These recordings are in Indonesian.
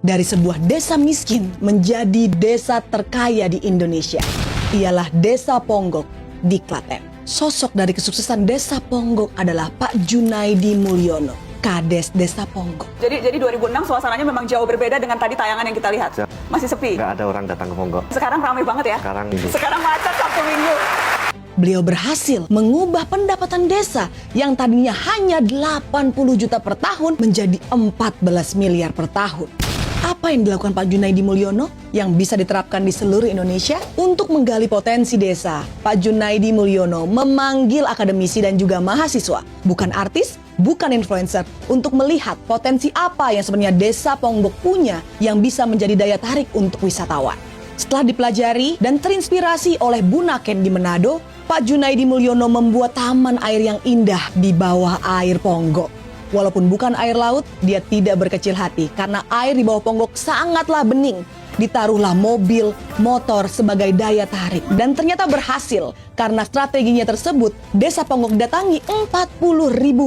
dari sebuah desa miskin menjadi desa terkaya di Indonesia. Ialah Desa Ponggok di Klaten. Sosok dari kesuksesan Desa Ponggok adalah Pak Junaidi Mulyono, Kades Desa Ponggok. Jadi 2006 suasananya memang jauh berbeda dengan tadi tayangan yang kita lihat. Masih sepi. Nggak ada orang datang ke Ponggok. Sekarang ramai banget ya. Sekarang macet Sabtu Minggu. Beliau berhasil mengubah pendapatan desa yang tadinya hanya 80 juta per tahun menjadi 14 miliar per tahun. Apa yang dilakukan Pak Junaidi Mulyono yang bisa diterapkan di seluruh Indonesia? Untuk menggali potensi desa, Pak Junaidi Mulyono memanggil akademisi dan juga mahasiswa, bukan artis, bukan influencer, untuk melihat potensi apa yang sebenarnya Desa Ponggok punya yang bisa menjadi daya tarik untuk wisatawan. Setelah dipelajari dan terinspirasi oleh Bunaken di Manado, Pak Junaidi Mulyono membuat taman air yang indah di bawah air Ponggok. Walaupun bukan air laut, dia tidak berkecil hati karena air di bawah Ponggok sangatlah bening. Ditaruhlah mobil, motor sebagai daya tarik. Dan ternyata berhasil karena strateginya tersebut, Desa Ponggok datangi 40.000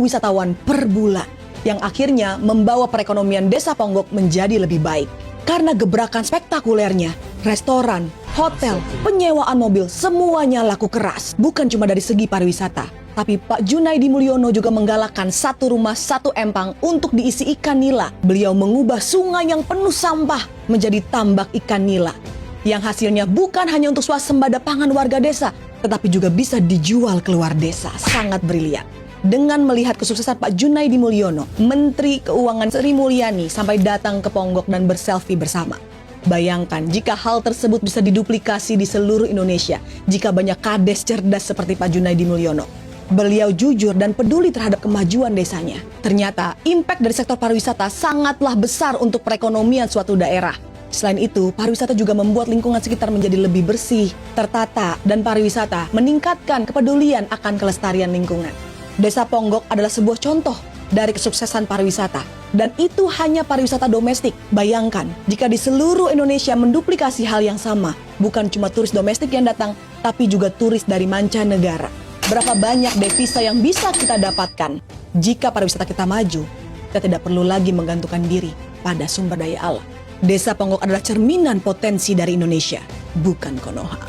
wisatawan per bulan. Yang akhirnya membawa perekonomian Desa Ponggok menjadi lebih baik. Karena gebrakan spektakulernya, restoran, hotel, penyewaan mobil, semuanya laku keras. Bukan cuma dari segi pariwisata, tapi Pak Junaidi Mulyono juga menggalakkan satu rumah satu empang untuk diisi ikan nila. Beliau mengubah sungai yang penuh sampah menjadi tambak ikan nila. Yang hasilnya bukan hanya untuk swasembada pangan warga desa, tetapi juga bisa dijual keluar desa. Sangat brilian. Dengan melihat kesuksesan Pak Junaidi Mulyono, Menteri Keuangan Sri Mulyani sampai datang ke Ponggok dan berselfie bersama. Bayangkan jika hal tersebut bisa diduplikasi di seluruh Indonesia, jika banyak kades cerdas seperti Pak Junaidi Mulyono. Beliau jujur dan peduli terhadap kemajuan desanya. Ternyata impact dari sektor pariwisata sangatlah besar untuk perekonomian suatu daerah. Selain itu, pariwisata juga membuat lingkungan sekitar menjadi lebih bersih, tertata, dan pariwisata meningkatkan kepedulian akan kelestarian lingkungan. Desa Ponggok adalah sebuah contoh dari kesuksesan pariwisata. Dan itu hanya pariwisata domestik. Bayangkan, jika di seluruh Indonesia menduplikasi hal yang sama, bukan cuma turis domestik yang datang, tapi juga turis dari mancanegara. Berapa banyak devisa yang bisa kita dapatkan jika pariwisata kita maju, kita tidak perlu lagi menggantungkan diri pada sumber daya alam. Desa Ponggok adalah cerminan potensi dari Indonesia, bukan Konoha.